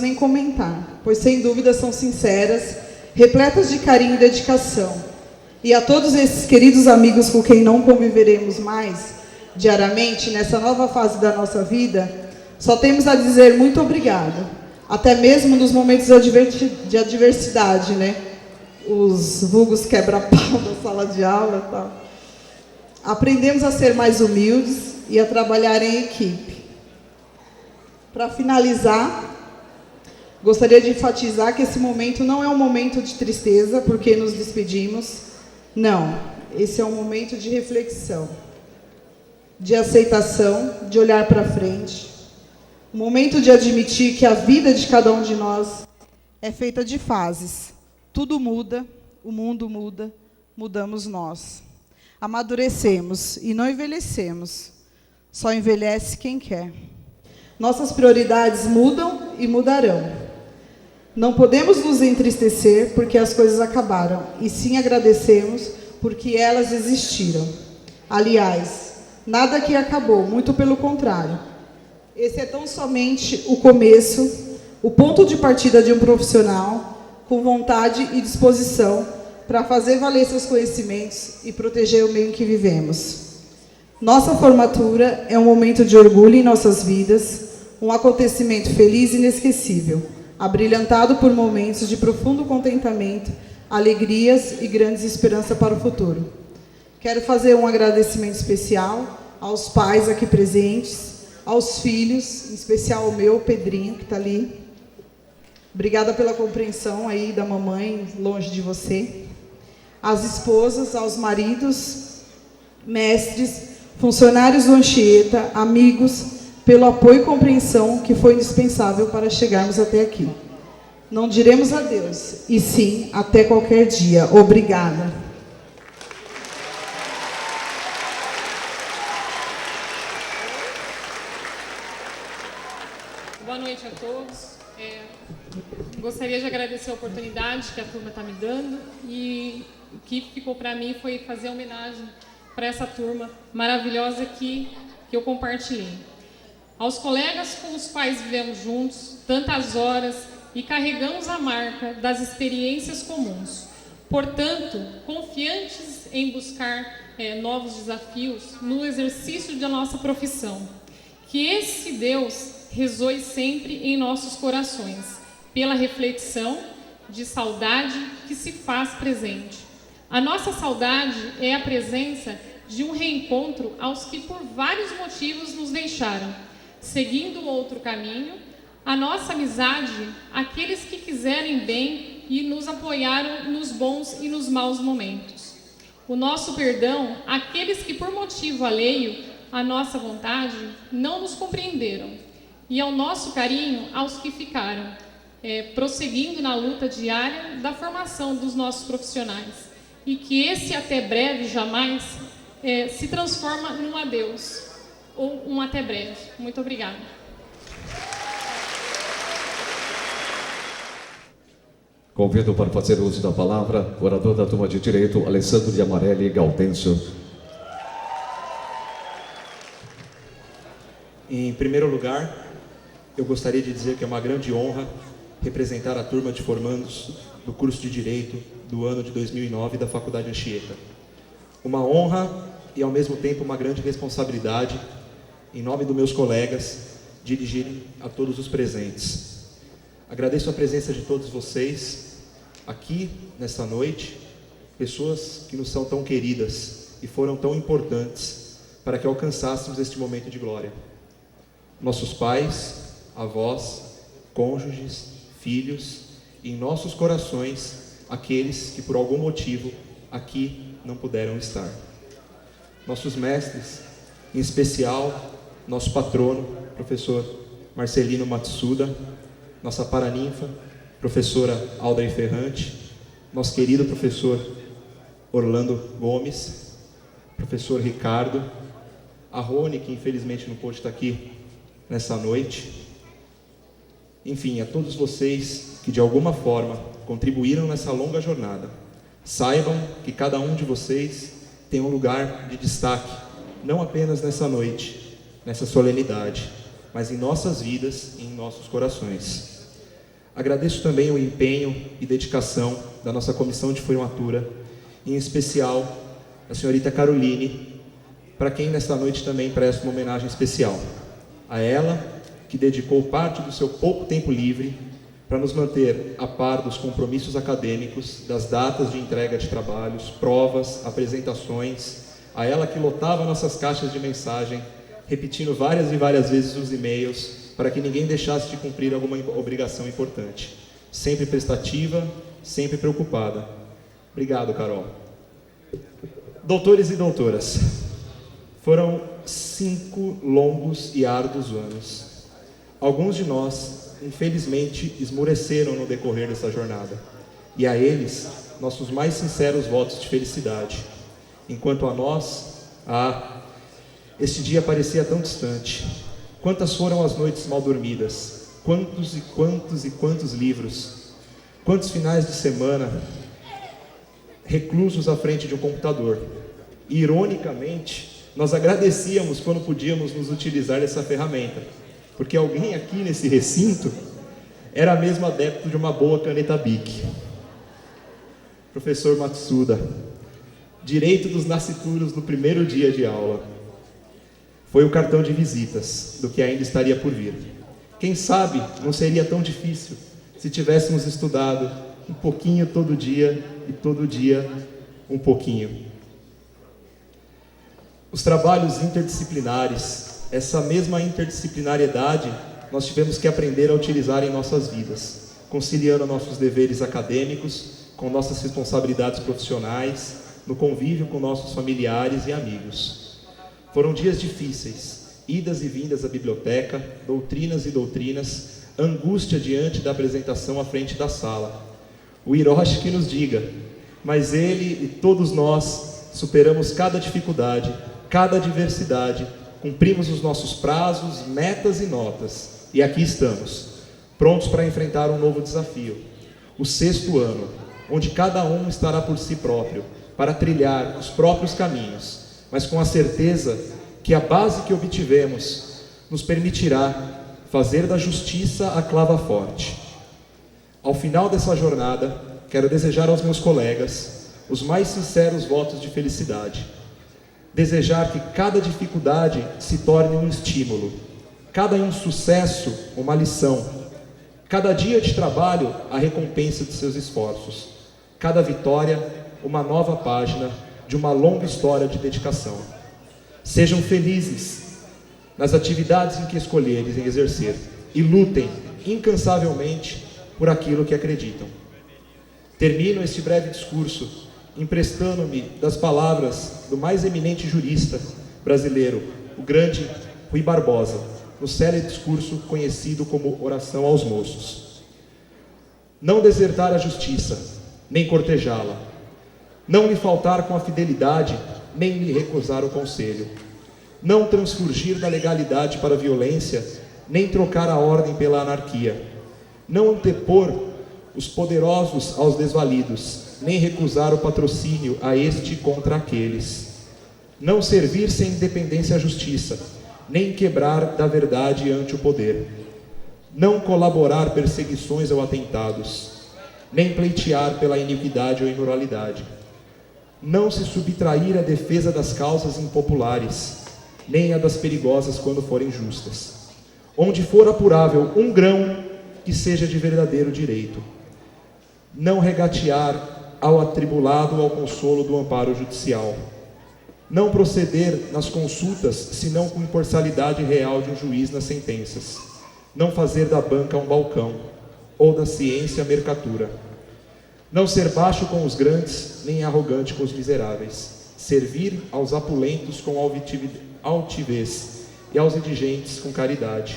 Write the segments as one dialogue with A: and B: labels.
A: nem comentar, pois sem dúvida são sinceras, repletas de carinho e dedicação. E a todos esses queridos amigos com quem não conviveremos mais diariamente nessa nova fase da nossa vida, só temos a dizer muito obrigado, até mesmo nos momentos de adversidade, né? Os vulgos quebra-pau da sala de aula e tal. Aprendemos a ser mais humildes e a trabalhar em equipe. Para finalizar, gostaria de enfatizar que esse momento não é um momento de tristeza, porque nos despedimos. Não, esse é um momento de reflexão, de aceitação, de olhar para frente. Um momento de admitir que a vida de cada um de nós é feita de fases. Tudo muda, o mundo muda, mudamos nós. Amadurecemos e não envelhecemos. Só envelhece quem quer. Nossas prioridades mudam e mudarão. Não podemos nos entristecer porque as coisas acabaram, e sim agradecemos porque elas existiram. Aliás, nada aqui acabou, muito pelo contrário. Esse é tão somente o começo, o ponto de partida de um profissional com vontade e disposição para fazer valer seus conhecimentos e proteger o meio em que vivemos. Nossa formatura é um momento de orgulho em nossas vidas, um acontecimento feliz e inesquecível, abrilhantado por momentos de profundo contentamento, alegrias e grandes esperanças para o futuro. Quero fazer um agradecimento especial aos pais aqui presentes, aos filhos, em especial ao meu, Pedrinho, que está ali. Obrigada pela compreensão aí da mamãe, longe de você. Às esposas, aos maridos, mestres, funcionários do Anchieta, amigos, pelo apoio e compreensão que foi indispensável para chegarmos até aqui. Não diremos adeus, e sim, até qualquer dia. Obrigada.
B: Boa noite a todos. Gostaria de agradecer a oportunidade que a turma está me dando, e o que ficou para mim foi fazer homenagem para essa turma maravilhosa que eu compartilhei. Aos colegas com os quais vivemos juntos tantas horas e carregamos a marca das experiências comuns. Portanto, confiantes em buscar novos desafios no exercício da nossa profissão. Que esse Deus ressoe sempre em nossos corações, pela reflexão de saudade que se faz presente. A nossa saudade é a presença de um reencontro aos que por vários motivos nos deixaram, seguindo outro caminho, a nossa amizade, aqueles que quiserem bem e nos apoiaram nos bons e nos maus momentos. O nosso perdão, aqueles que por motivo alheio à nossa vontade não nos compreenderam. E ao nosso carinho aos que ficaram, prosseguindo na luta diária da formação dos nossos profissionais. E que esse até breve jamais se transforma num adeus, ou um até breve. Muito obrigada.
C: Convido para fazer uso da palavra o orador da turma de Direito, Alessandro de Amarelli Gaudêncio.
D: Em primeiro lugar, eu gostaria de dizer que é uma grande honra representar a turma de formandos do curso de Direito do ano de 2009 da Faculdade Anchieta. Uma honra e, ao mesmo tempo, uma grande responsabilidade, em nome dos meus colegas, dirigir a todos os presentes. Agradeço a presença de todos vocês aqui nesta noite, pessoas que nos são tão queridas e foram tão importantes para que alcançássemos este momento de glória. Nossos pais, avós, cônjuges, filhos e em nossos corações aqueles que por algum motivo aqui não puderam estar. Nossos mestres, em especial nosso patrono, professor Marcelino Matsuda, nossa paraninfa, professora Aldrey Ferrante, nosso querido professor Orlando Gomes, professor Ricardo, a Rony, que infelizmente não pôde estar aqui nessa noite. Enfim, a todos vocês que de alguma forma contribuíram nessa longa jornada. Saibam que cada um de vocês tem um lugar de destaque, não apenas nessa noite, nessa solenidade, mas em nossas vidas e em nossos corações. Agradeço também o empenho e dedicação da nossa comissão de formatura, em especial a senhorita Caroline, para quem nesta noite também presto uma homenagem especial. A ela, que dedicou parte do seu pouco tempo livre para nos manter a par dos compromissos acadêmicos, das datas de entrega de trabalhos, provas, apresentações, a ela que lotava nossas caixas de mensagem, repetindo várias e várias vezes os e-mails, para que ninguém deixasse de cumprir alguma obrigação importante. Sempre prestativa, sempre preocupada. Obrigado, Carol. Doutores e doutoras, foram 5 longos e árduos anos. Alguns de nós, infelizmente, esmoreceram no decorrer dessa jornada. E a eles, nossos mais sinceros votos de felicidade. Enquanto a nós, este dia parecia tão distante. Quantas foram as noites mal dormidas? Quantos e quantos e quantos livros? Quantos finais de semana reclusos à frente de um computador? E, ironicamente, nós agradecíamos quando podíamos nos utilizar dessa ferramenta, porque alguém aqui nesse recinto era mesmo adepto de uma boa caneta Bic. Professor Matsuda, direito dos nascituros no primeiro dia de aula. Foi o cartão de visitas do que ainda estaria por vir. Quem sabe não seria tão difícil se tivéssemos estudado um pouquinho todo dia e todo dia um pouquinho. Os trabalhos interdisciplinares, essa mesma interdisciplinariedade, nós tivemos que aprender a utilizar em nossas vidas, conciliando nossos deveres acadêmicos com nossas responsabilidades profissionais, no convívio com nossos familiares e amigos. Foram dias difíceis, idas e vindas à biblioteca, doutrinas e doutrinas, angústia diante da apresentação à frente da sala. O Hiroshi que nos diga, mas ele e todos nós superamos cada dificuldade, cada adversidade, cumprimos os nossos prazos, metas e notas, e aqui estamos, prontos para enfrentar um novo desafio, o 6º ano, onde cada um estará por si próprio, para trilhar os próprios caminhos, mas com a certeza que a base que obtivemos nos permitirá fazer da justiça a clava forte. Ao final dessa jornada, quero desejar aos meus colegas os mais sinceros votos de felicidade. Desejar que cada dificuldade se torne um estímulo, cada insucesso uma lição, cada dia de trabalho a recompensa de seus esforços, cada vitória uma nova página de uma longa história de dedicação. Sejam felizes nas atividades em que escolherem exercer e lutem incansavelmente por aquilo que acreditam. Termino este breve discurso emprestando-me das palavras do mais eminente jurista brasileiro, o grande Rui Barbosa, no célebre discurso conhecido como Oração aos Moços. Não desertar a justiça, nem cortejá-la, não lhe faltar com a fidelidade, nem lhe recusar o conselho, não transfugir da legalidade para a violência, nem trocar a ordem pela anarquia, não antepor os poderosos aos desvalidos, nem recusar o patrocínio a este contra aqueles, não servir sem independência à justiça, nem quebrar da verdade ante o poder, não colaborar perseguições ou atentados, nem pleitear pela iniquidade ou imoralidade, não se subtrair à defesa das causas impopulares, nem a das perigosas quando forem justas. Onde for apurável um grão, que seja de verdadeiro direito. Não regatear ao atribulado ao consolo do amparo judicial. Não proceder nas consultas, senão com imparcialidade real de um juiz nas sentenças. Não fazer da banca um balcão, ou da ciência a mercatura. Não ser baixo com os grandes, nem arrogante com os miseráveis. Servir aos apulentos com altivez e aos indigentes com caridade.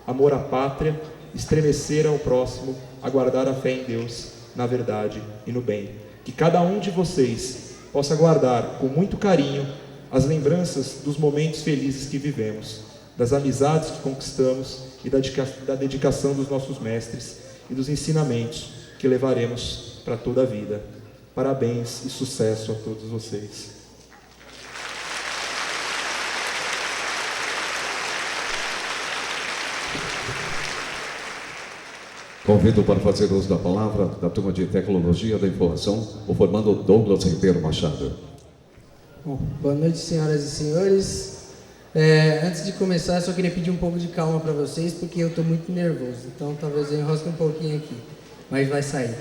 D: Amor à pátria, estremecer ao próximo, aguardar a fé em Deus, na verdade e no bem. Que cada um de vocês possa guardar com muito carinho as lembranças dos momentos felizes que vivemos, das amizades que conquistamos e da dedicação dos nossos mestres e dos ensinamentos que levaremos para toda a vida. Parabéns e sucesso a todos vocês.
C: Convido para fazer uso da palavra da turma de Tecnologia da Informação, o formando Douglas Ribeiro Machado.
E: Bom, boa noite, senhoras e senhores. Antes de começar, eu só queria pedir um pouco de calma para vocês, porque eu estou muito nervoso. Então, talvez eu enrosque um pouquinho aqui, mas vai sair.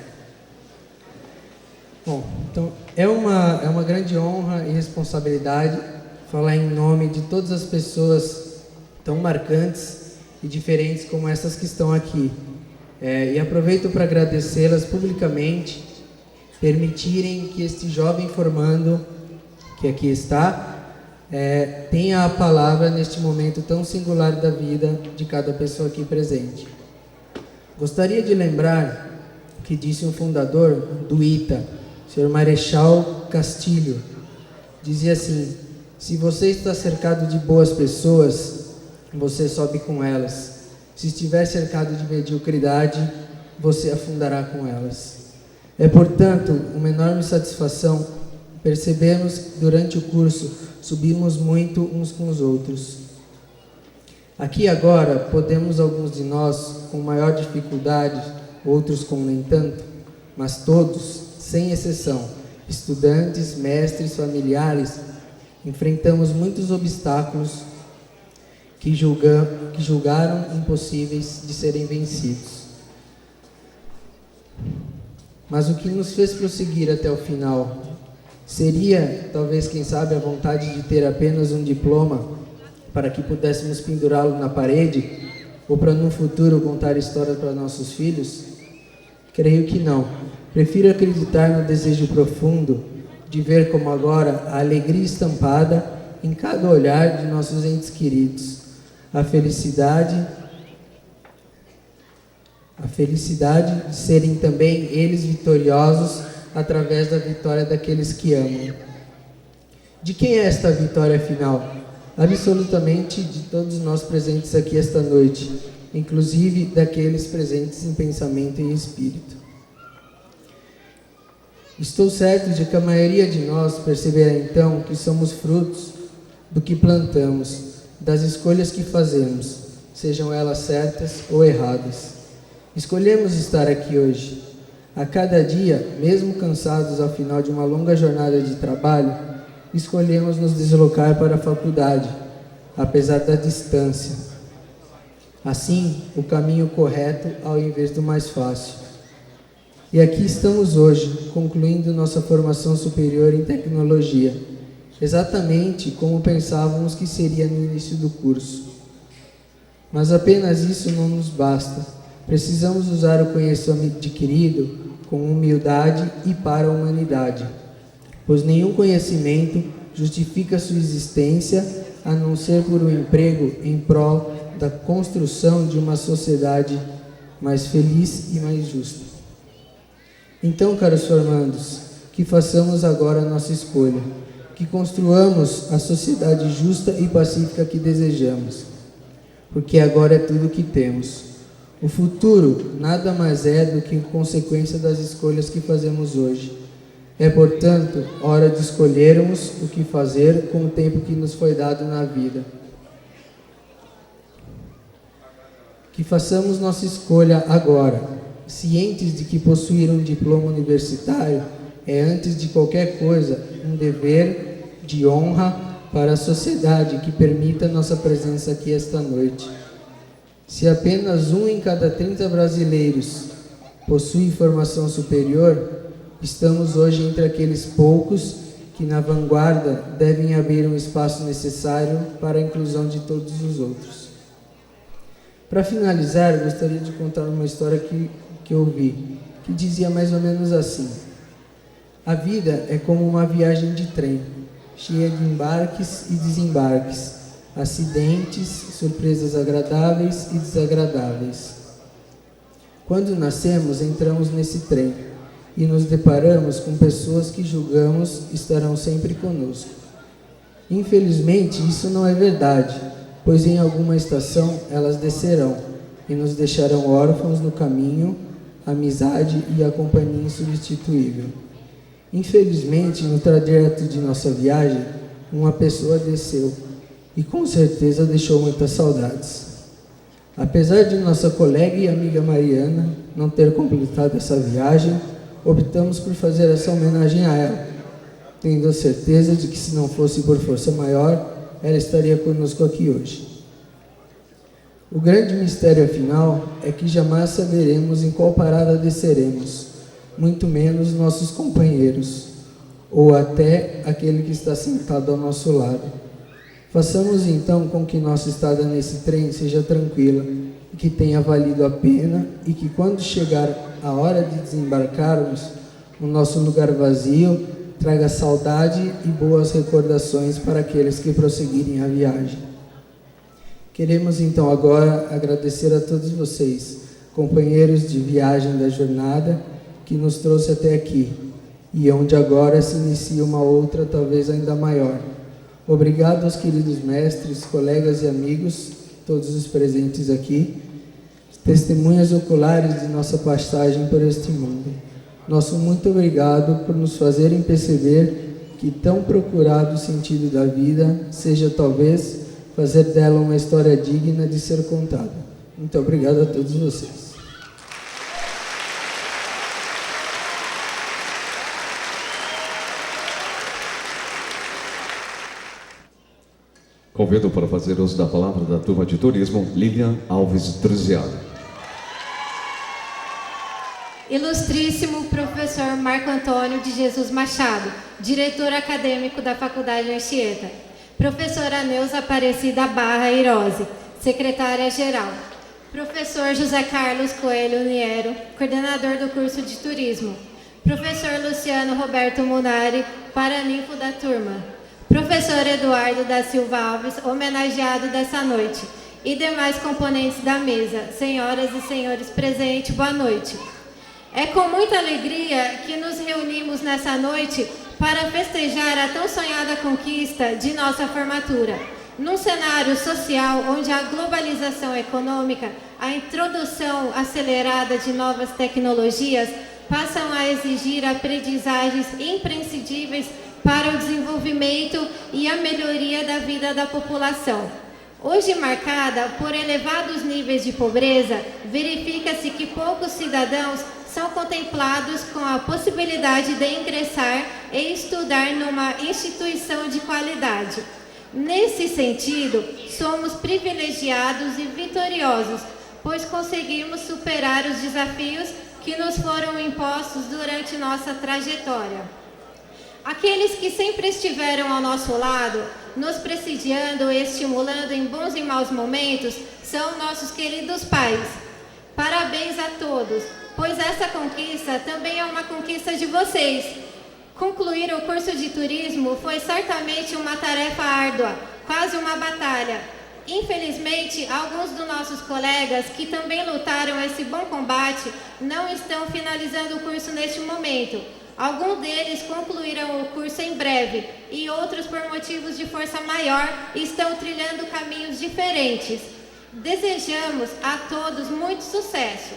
E: Bom, então, é uma grande honra e responsabilidade falar em nome de todas as pessoas tão marcantes e diferentes como essas que estão aqui. E aproveito para agradecê-las publicamente, permitirem que este jovem formando, que aqui está, tenha a palavra neste momento tão singular da vida de cada pessoa aqui presente. Gostaria de lembrar o que disse um fundador do ITA, Sr. Marechal Castilho. Dizia assim: se você está cercado de boas pessoas, você sobe com elas. Se estiver cercado de mediocridade, você afundará com elas. É, portanto, uma enorme satisfação percebermos que durante o curso subimos muito uns com os outros. Aqui agora podemos alguns de nós com maior dificuldade, outros com nem tanto, mas todos, sem exceção, estudantes, mestres, familiares, enfrentamos muitos obstáculos que julgaram impossíveis de serem vencidos. Mas o que nos fez prosseguir até o final seria, talvez, quem sabe, a vontade de ter apenas um diploma para que pudéssemos pendurá-lo na parede ou para no futuro contar histórias para nossos filhos? Creio que não. Prefiro acreditar no desejo profundo de ver como agora a alegria estampada em cada olhar de nossos entes queridos. A felicidade de serem também eles vitoriosos através da vitória daqueles que amam. De quem é esta vitória final? Absolutamente de todos nós presentes aqui esta noite, inclusive daqueles presentes em pensamento e em espírito. Estou certo de que a maioria de nós perceberá então que somos frutos do que plantamos, das escolhas que fazemos, sejam elas certas ou erradas. Escolhemos estar aqui hoje. A cada dia, mesmo cansados ao final de uma longa jornada de trabalho, escolhemos nos deslocar para a faculdade, apesar da distância. Assim, o caminho correto ao invés do mais fácil. E aqui estamos hoje, concluindo nossa formação superior em tecnologia, exatamente como pensávamos que seria no início do curso. Mas apenas isso não nos basta. Precisamos usar o conhecimento adquirido com humildade e para a humanidade, pois nenhum conhecimento justifica sua existência a não ser por um emprego em prol da construção de uma sociedade mais feliz e mais justa. Então, caros formandos, que façamos agora a nossa escolha, que construamos a sociedade justa e pacífica que desejamos, porque agora é tudo o que temos. O futuro nada mais é do que consequência das escolhas que fazemos hoje. É, portanto, hora de escolhermos o que fazer com o tempo que nos foi dado na vida. Que façamos nossa escolha agora, cientes de que possuir um diploma universitário é, antes de qualquer coisa, um dever de honra para a sociedade que permita nossa presença aqui esta noite. Se apenas 1 em cada 30 brasileiros possui formação superior, estamos hoje entre aqueles poucos que na vanguarda devem abrir um espaço necessário para a inclusão de todos os outros. Para finalizar, gostaria de contar uma história que eu ouvi, que dizia mais ou menos assim: a vida é como uma viagem de trem, cheia de embarques e desembarques, acidentes, surpresas agradáveis e desagradáveis. Quando nascemos, entramos nesse trem e nos deparamos com pessoas que julgamos estarão sempre conosco. Infelizmente, isso não é verdade, pois em alguma estação elas descerão e nos deixarão órfãos no caminho, amizade e a companhia insubstituível. Infelizmente, no trajeto de nossa viagem, uma pessoa desceu e com certeza deixou muitas saudades. Apesar de nossa colega e amiga Mariana não ter completado essa viagem, optamos por fazer essa homenagem a ela, tendo a certeza de que, se não fosse por força maior, ela estaria conosco aqui hoje. O grande mistério, afinal, é que jamais saberemos em qual parada desceremos, muito menos nossos companheiros, ou até aquele que está sentado ao nosso lado. Façamos então com que nossa estada nesse trem seja tranquila, e que tenha valido a pena, e que quando chegar a hora de desembarcarmos, o nosso lugar vazio traga saudade e boas recordações para aqueles que prosseguirem a viagem. Queremos então agora agradecer a todos vocês, companheiros de viagem da jornada, que nos trouxe até aqui, e onde agora se inicia uma outra, talvez ainda maior. Obrigado aos queridos mestres, colegas e amigos, todos os presentes aqui, testemunhas oculares de nossa passagem por este mundo. Nosso muito obrigado por nos fazerem perceber que tão procurado sentido da vida seja talvez fazer dela uma história digna de ser contada. Muito obrigado a todos vocês.
C: Convido para fazer uso da palavra da turma de turismo, Lilian Alves Druziano.
F: Ilustríssimo professor Marco Antônio de Jesus Machado, diretor acadêmico da Faculdade Anchieta. Professora Neuza Aparecida Barra Irose, secretária-geral. Professor José Carlos Coelho Niero, coordenador do curso de turismo. Professor Luciano Roberto Munari, paraninfo da turma. Professor Eduardo da Silva Alves, homenageado dessa noite. E demais componentes da mesa, senhoras e senhores presentes, boa noite. É com muita alegria que nos reunimos nessa noite para festejar a tão sonhada conquista de nossa formatura. Num cenário social onde a globalização econômica, a introdução acelerada de novas tecnologias passam a exigir aprendizagens imprescindíveis para o desenvolvimento e a melhoria da vida da população. Hoje marcada por elevados níveis de pobreza, verifica-se que poucos cidadãos são contemplados com a possibilidade de ingressar e estudar numa instituição de qualidade. Nesse sentido, somos privilegiados e vitoriosos, pois conseguimos superar os desafios que nos foram impostos durante nossa trajetória. Aqueles que sempre estiveram ao nosso lado, nos prestigiando e estimulando em bons e maus momentos, são nossos queridos pais. Parabéns a todos, pois essa conquista também é uma conquista de vocês. Concluir o curso de turismo foi certamente uma tarefa árdua, quase uma batalha. Infelizmente, alguns dos nossos colegas que também lutaram esse bom combate não estão finalizando o curso neste momento. Alguns deles concluirão o curso em breve e outros, por motivos de força maior, estão trilhando caminhos diferentes. Desejamos a todos muito sucesso.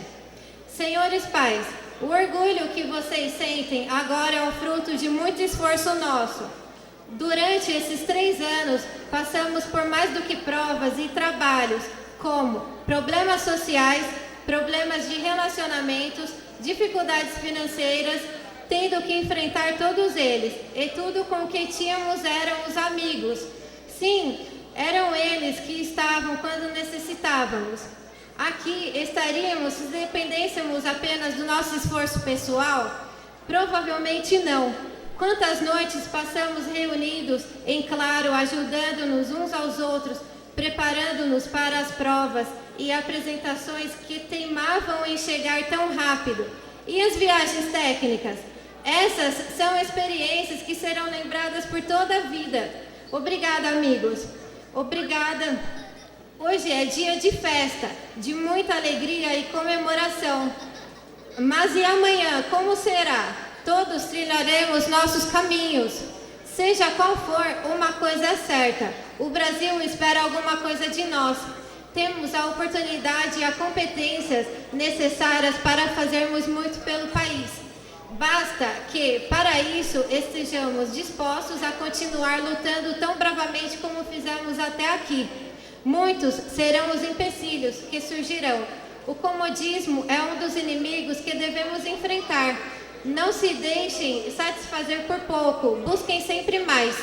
F: Senhores pais, o orgulho que vocês sentem agora é o fruto de muito esforço nosso. Durante esses 3 anos, passamos por mais do que provas e trabalhos, como problemas sociais, problemas de relacionamentos, dificuldades financeiras, tendo que enfrentar todos eles, e tudo com que tínhamos eram os amigos. Sim, eram eles que estavam quando necessitávamos. Aqui estaríamos se dependêssemos apenas do nosso esforço pessoal? Provavelmente não. Quantas noites passamos reunidos, em claro, ajudando-nos uns aos outros, preparando-nos para as provas e apresentações que teimavam em chegar tão rápido. E as viagens técnicas? Essas são experiências que serão lembradas por toda a vida. Obrigada, amigos. Obrigada. Hoje é dia de festa, de muita alegria e comemoração. Mas e amanhã, como será? Todos trilharemos nossos caminhos. Seja qual for, uma coisa é certa: o Brasil espera alguma coisa de nós. Temos a oportunidade e as competências necessárias para fazermos muito pelo país. Basta que, para isso, estejamos dispostos a continuar lutando tão bravamente como fizemos até aqui. Muitos serão os empecilhos que surgirão, O comodismo é um dos inimigos que devemos enfrentar. Não se deixem satisfazer por pouco, busquem sempre mais,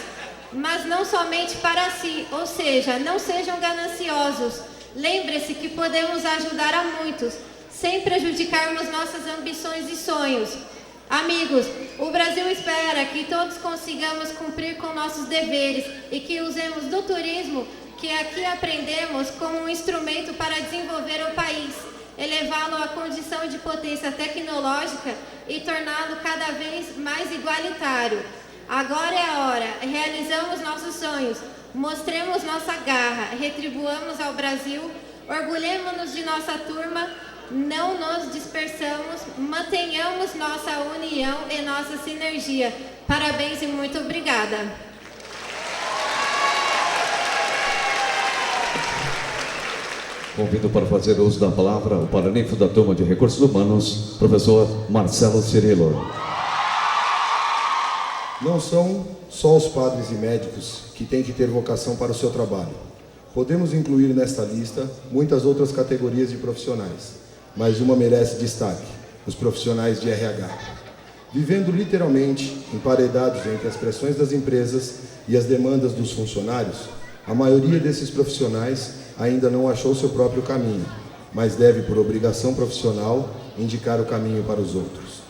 F: mas não somente para si, ou seja, não sejam gananciosos. Lembre-se que podemos ajudar a muitos, sem prejudicarmos nossas ambições e sonhos. Amigos, o Brasil espera que todos consigamos cumprir com nossos deveres e que usemos do turismo que aqui aprendemos como um instrumento para desenvolver o país, elevá-lo à condição de potência tecnológica e torná-lo cada vez mais igualitário. Agora é a hora, realizamos nossos sonhos, mostremos nossa garra, retribuamos ao Brasil, orgulhemos-nos de nossa turma, não nos dispersamos, mantenhamos nossa união e nossa sinergia. Parabéns e muito obrigada.
C: Convido para fazer uso da palavra o paraninfo da turma de Recursos Humanos, professor Marcelo Cirilo.
G: Não são só os padres e médicos que têm que ter vocação para o seu trabalho. Podemos incluir nesta lista muitas outras categorias de profissionais, mas uma merece destaque: os profissionais de RH. Vivendo literalmente emparedados entre as pressões das empresas e as demandas dos funcionários, a maioria desses profissionais ainda não achou seu próprio caminho, mas deve, por obrigação profissional, indicar o caminho para os outros.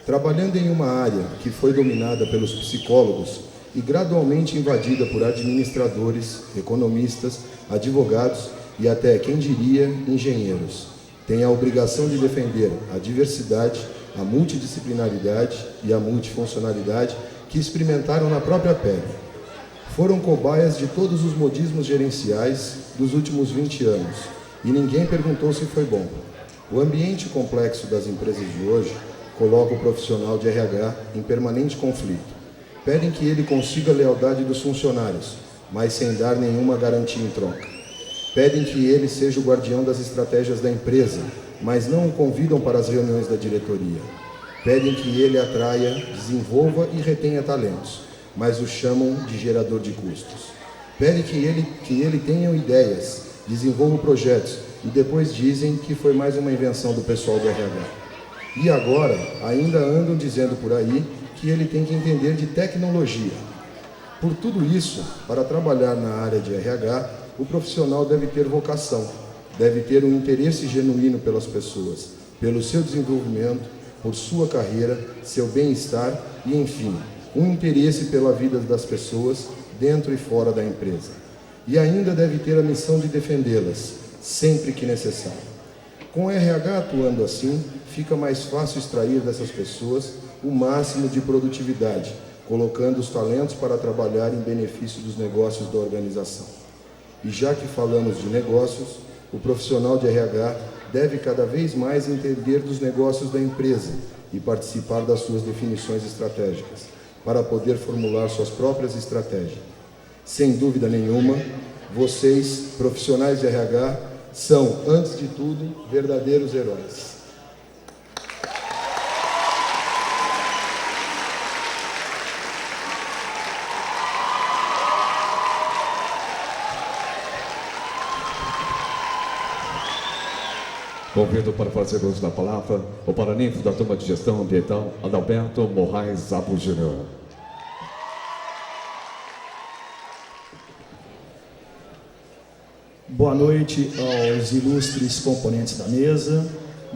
G: Trabalhando em uma área que foi dominada pelos psicólogos e gradualmente invadida por administradores, economistas, advogados e até, quem diria, engenheiros, tem a obrigação de defender a diversidade, a multidisciplinaridade e a multifuncionalidade que experimentaram na própria pele. Foram cobaias de todos os modismos gerenciais dos últimos 20 anos e ninguém perguntou se foi bom. O ambiente complexo das empresas de hoje coloca o profissional de RH em permanente conflito. Pedem que ele consiga a lealdade dos funcionários, mas sem dar nenhuma garantia em troca. Pedem que ele seja o guardião das estratégias da empresa, mas não o convidam para as reuniões da diretoria. Pedem que ele atraia, desenvolva e retenha talentos, mas o chamam de gerador de custos. Pedem que ele tenha ideias, desenvolva projetos e depois dizem que foi mais uma invenção do pessoal do RH. E agora ainda andam dizendo por aí que ele tem que entender de tecnologia. Por tudo isso, para trabalhar na área de RH, o profissional deve ter vocação, deve ter um interesse genuíno pelas pessoas, pelo seu desenvolvimento, por sua carreira, seu bem-estar e, enfim, um interesse pela vida das pessoas dentro e fora da empresa. E ainda deve ter a missão de defendê-las, sempre que necessário. Com o RH atuando assim, fica mais fácil extrair dessas pessoas o máximo de produtividade, colocando os talentos para trabalhar em benefício dos negócios da organização. E já que falamos de negócios, o profissional de RH deve cada vez mais entender dos negócios da empresa e participar das suas definições estratégicas, para poder formular suas próprias estratégias. Sem dúvida nenhuma, vocês, profissionais de RH, são, antes de tudo, verdadeiros heróis.
C: Convido para fazer uso da palavra o paraninfo da turma de gestão ambiental, Adalberto Moraes Abu Júnior.
H: Boa noite aos ilustres componentes da mesa,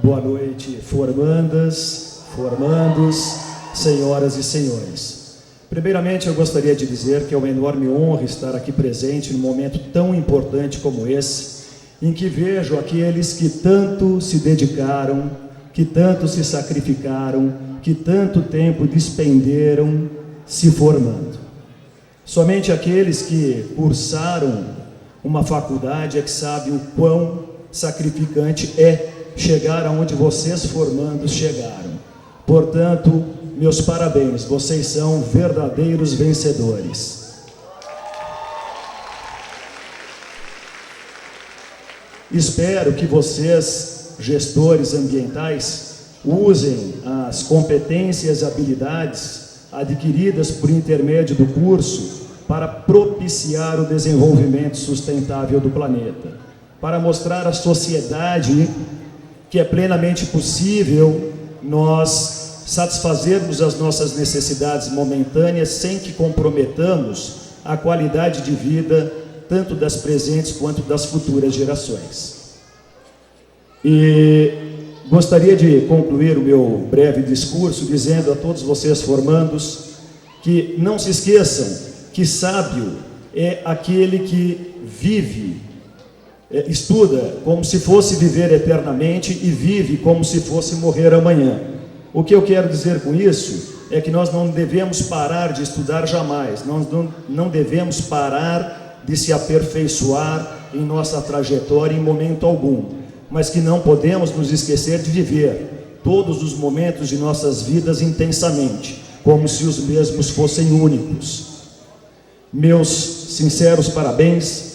H: boa noite formandas, formandos, senhoras e senhores. Primeiramente, eu gostaria de dizer que é uma enorme honra estar aqui presente num momento tão importante como esse, em que vejo aqueles que tanto se dedicaram, que tanto se sacrificaram, que tanto tempo despenderam se formando. Somente aqueles que cursaram uma faculdade é que sabe o quão sacrificante é chegar aonde vocês formandos chegaram. Portanto, meus parabéns, vocês são verdadeiros vencedores. Espero que vocês, gestores ambientais, usem as competências e habilidades adquiridas por intermédio do curso para propiciar o desenvolvimento sustentável do planeta, para mostrar à sociedade que é plenamente possível nós satisfazermos as nossas necessidades momentâneas sem que comprometamos a qualidade de vida tanto das presentes quanto das futuras gerações. E gostaria de concluir o meu breve discurso dizendo a todos vocês formandos que não se esqueçam que sábio é aquele que vive, estuda como se fosse viver eternamente e vive como se fosse morrer amanhã. O que eu quero dizer com isso é que nós não devemos parar de estudar jamais, nós não devemos parar de se aperfeiçoar em nossa trajetória em momento algum, mas que não podemos nos esquecer de viver todos os momentos de nossas vidas intensamente, como se os mesmos fossem únicos. Meus sinceros parabéns,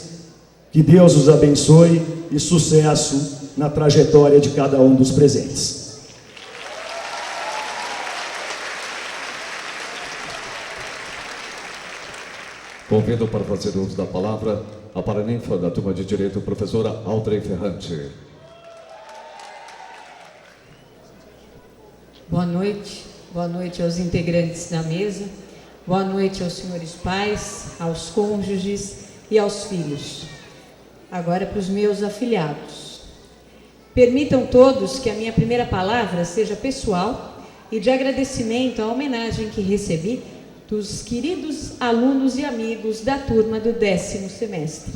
H: que Deus os abençoe e sucesso na trajetória de cada um dos presentes.
C: Convido para fazer uso da palavra a paraninfa da turma de Direito, professora Audrey Ferrante.
I: Boa noite aos integrantes da mesa, boa noite aos senhores pais, aos cônjuges e aos filhos. Agora para os meus afilhados. Permitam todos que a minha primeira palavra seja pessoal e de agradecimento à homenagem que recebi dos queridos alunos e amigos da turma do 10º semestre.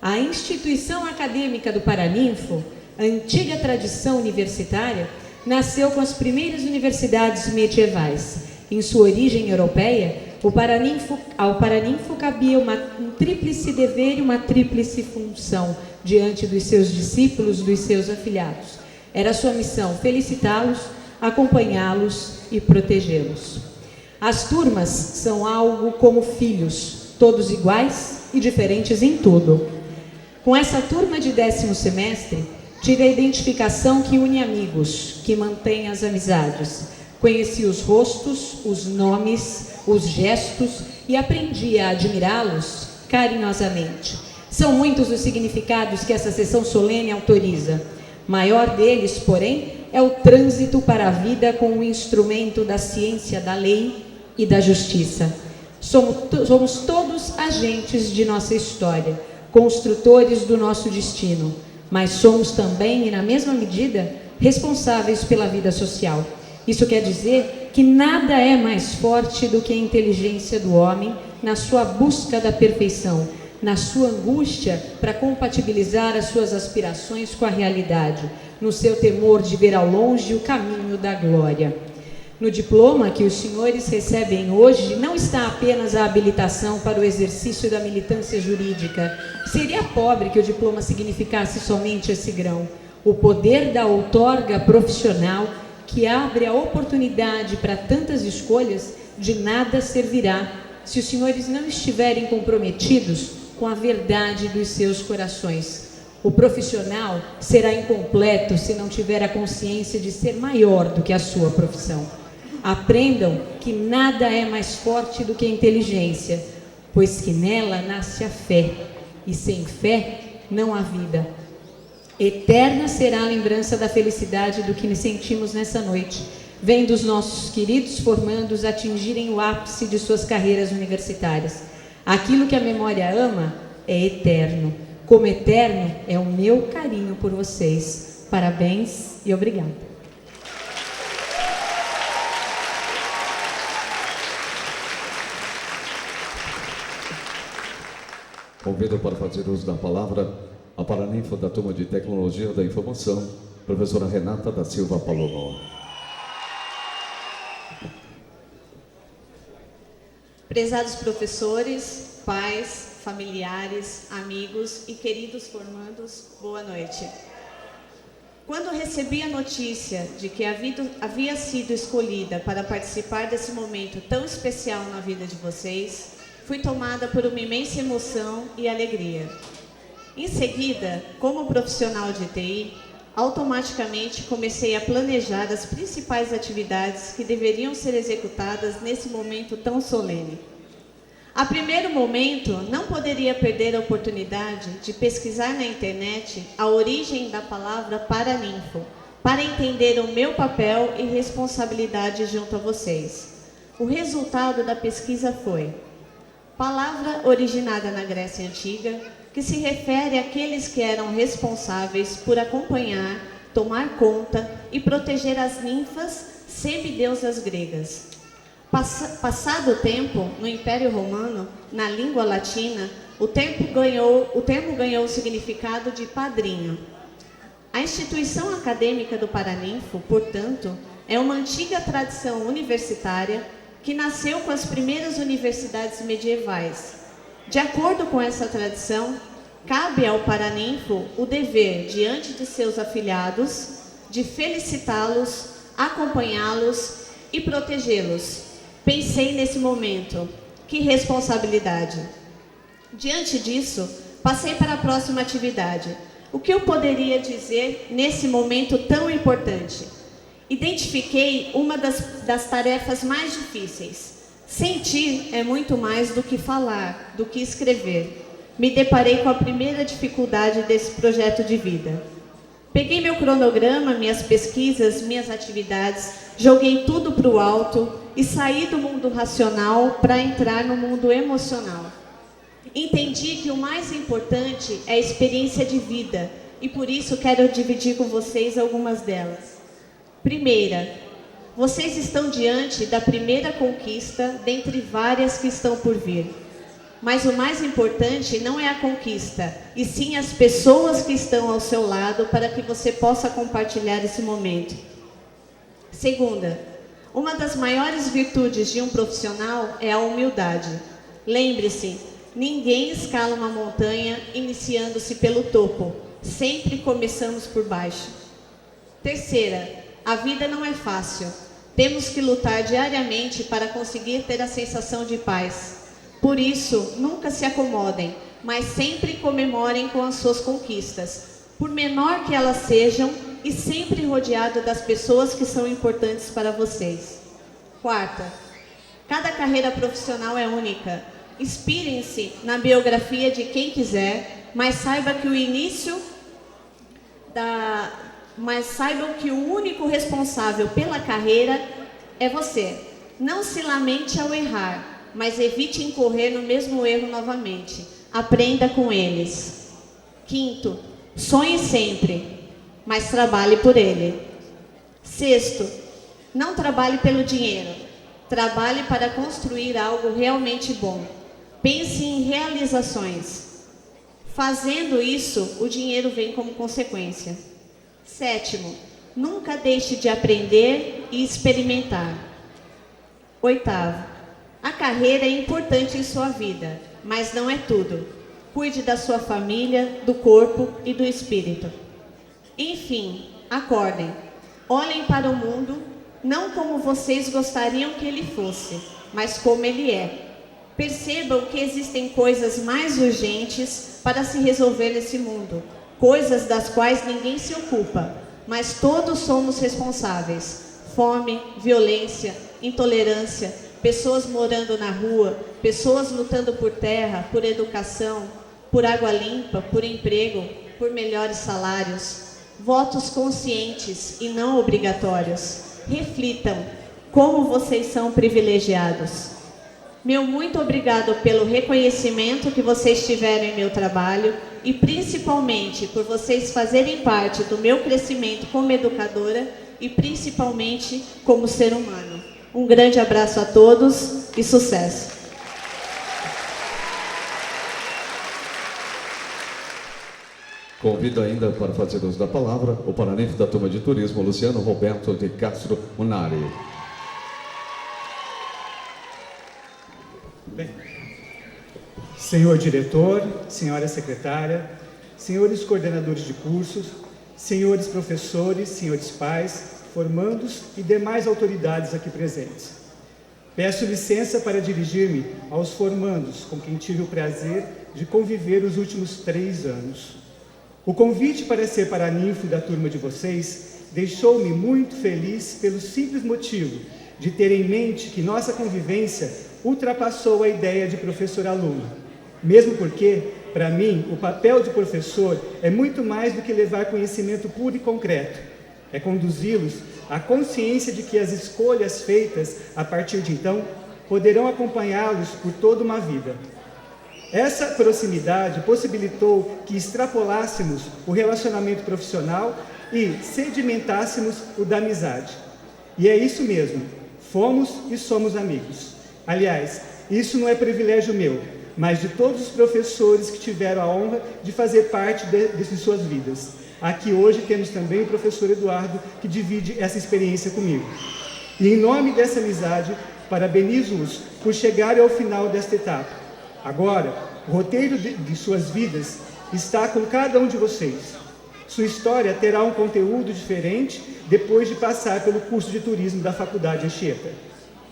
I: A instituição acadêmica do Paraninfo, a antiga tradição universitária, nasceu com as primeiras universidades medievais. Em sua origem europeia, ao Paraninfo cabia um tríplice dever e uma tríplice função diante dos seus discípulos, dos seus afilhados. Era sua missão felicitá-los, acompanhá-los e protegê-los. As turmas são algo como filhos, todos iguais e diferentes em tudo. Com essa turma de 10º semestre, tive a identificação que une amigos, que mantém as amizades. Conheci os rostos, os nomes, os gestos e aprendi a admirá-los carinhosamente. São muitos os significados que essa sessão solene autoriza. Maior deles, porém, é o trânsito para a vida com o instrumento da ciência da lei e da justiça. Somos todos agentes de nossa história, construtores do nosso destino, mas somos também, e na mesma medida, responsáveis pela vida social. Isso quer dizer que nada é mais forte do que a inteligência do homem na sua busca da perfeição, na sua angústia para compatibilizar as suas aspirações com a realidade, no seu temor de ver ao longe o caminho da glória. No diploma que os senhores recebem hoje, não está apenas a habilitação para o exercício da militância jurídica. Seria pobre que o diploma significasse somente esse grão. O poder da outorga profissional, que abre a oportunidade para tantas escolhas, de nada servirá se os senhores não estiverem comprometidos com a verdade dos seus corações. O profissional será incompleto se não tiver a consciência de ser maior do que a sua profissão. Aprendam que nada é mais forte do que a inteligência, pois que nela nasce a fé, e sem fé não há vida. Eterna será a lembrança da felicidade do que nos sentimos nessa noite, vendo os nossos queridos formandos atingirem o ápice de suas carreiras universitárias. Aquilo que a memória ama é eterno. Como eterno é o meu carinho por vocês. Parabéns e obrigada.
C: Convido para fazer uso da palavra a paraninfa da turma de Tecnologia da Informação, professora Renata da Silva Palomo.
J: Prezados professores, pais, familiares, amigos e queridos formandos, boa noite. Quando recebi a notícia de que havia sido escolhida para participar desse momento tão especial na vida de vocês, fui tomada por uma imensa emoção e alegria. Em seguida, como profissional de TI, automaticamente comecei a planejar as principais atividades que deveriam ser executadas nesse momento tão solene. A primeiro momento, não poderia perder a oportunidade de pesquisar na internet a origem da palavra Paraninfo, para entender o meu papel e responsabilidade junto a vocês. O resultado da pesquisa foi: palavra originada na Grécia Antiga, que se refere àqueles que eram responsáveis por acompanhar, tomar conta e proteger as ninfas semideusas gregas. Passado o tempo, no Império Romano, na língua latina, o termo ganhou o significado de padrinho. A instituição acadêmica do Paraninfo, portanto, é uma antiga tradição universitária que nasceu com as primeiras universidades medievais. De acordo com essa tradição, cabe ao Paraninfo o dever, diante de seus afiliados, de felicitá-los, acompanhá-los e protegê-los. Pensei nesse momento, que responsabilidade! Diante disso, passei para a próxima atividade. O que eu poderia dizer nesse momento tão importante? Identifiquei uma das tarefas mais difíceis. Sentir é muito mais do que falar, do que escrever. Me deparei com a primeira dificuldade desse projeto de vida. Peguei meu cronograma, minhas pesquisas, minhas atividades, joguei tudo para o alto e saí do mundo racional para entrar no mundo emocional. Entendi que o mais importante é a experiência de vida e por isso quero dividir com vocês algumas delas. Primeira, vocês estão diante da primeira conquista dentre várias que estão por vir. Mas o mais importante não é a conquista, e sim as pessoas que estão ao seu lado para que você possa compartilhar esse momento. Segunda, uma das maiores virtudes de um profissional é a humildade. Lembre-se, ninguém escala uma montanha iniciando-se pelo topo. Sempre começamos por baixo. Terceira, a vida não é fácil. Temos que lutar diariamente para conseguir ter a sensação de paz. Por isso, nunca se acomodem, mas sempre comemorem com as suas conquistas, por menor que elas sejam, e sempre rodeado das pessoas que são importantes para vocês. Quarta, cada carreira profissional é única. Inspirem-se na biografia de quem quiser, mas saibam que o único responsável pela carreira é você. Não se lamente ao errar, mas evite incorrer no mesmo erro novamente. Aprenda com eles. Quinto, sonhe sempre, mas trabalhe por ele. Sexto, não trabalhe pelo dinheiro. Trabalhe para construir algo realmente bom. Pense em realizações. Fazendo isso, o dinheiro vem como consequência. Sétimo, nunca deixe de aprender e experimentar. Oitavo, a carreira é importante em sua vida, mas não é tudo. Cuide da sua família, do corpo e do espírito. Enfim, acordem. Olhem para o mundo, não como vocês gostariam que ele fosse, mas como ele é. Percebam que existem coisas mais urgentes para se resolver nesse mundo, coisas das quais ninguém se ocupa, mas todos somos responsáveis. Fome, violência, intolerância, pessoas morando na rua, pessoas lutando por terra, por educação, por água limpa, por emprego, por melhores salários. Votos conscientes e não obrigatórios. Reflitam como vocês são privilegiados. Meu muito obrigado pelo reconhecimento que vocês tiveram em meu trabalho e principalmente por vocês fazerem parte do meu crescimento como educadora e principalmente como ser humano. Um grande abraço a todos e sucesso!
C: Convido ainda para fazer uso da palavra o paraninfo da turma de turismo, Luciano Roberto de Castro Munari.
K: Bem, senhor diretor, senhora secretária, senhores coordenadores de cursos, senhores professores, senhores pais, formandos e demais autoridades aqui presentes. Peço licença para dirigir-me aos formandos com quem tive o prazer de conviver os últimos 3 anos. O convite para ser paraninfo da turma de vocês deixou-me muito feliz pelo simples motivo de ter em mente que nossa convivência ultrapassou a ideia de professor-aluno. Mesmo porque, para mim, o papel de professor é muito mais do que levar conhecimento puro e concreto. é conduzi-los à consciência de que as escolhas feitas a partir de então poderão acompanhá-los por toda uma vida. Essa proximidade possibilitou que extrapolássemos o relacionamento profissional e sedimentássemos o da amizade. E é isso mesmo, fomos e somos amigos. Aliás, isso não é privilégio meu, mas de todos os professores que tiveram a honra de fazer parte de suas vidas. Aqui hoje temos também o professor Eduardo, que divide essa experiência comigo. E em nome dessa amizade, parabenizo-os por chegarem ao final desta etapa. Agora, o roteiro de suas vidas está com cada um de vocês. Sua história terá um conteúdo diferente depois de passar pelo curso de turismo da Faculdade Anchieta.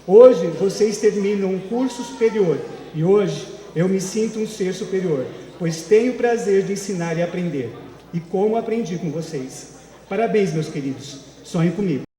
K: Hoje, vocês terminam um curso superior e hoje eu me sinto um ser superior, pois tenho o prazer de ensinar e aprender. E como aprendi com vocês. Parabéns, meus queridos. Sonhem comigo.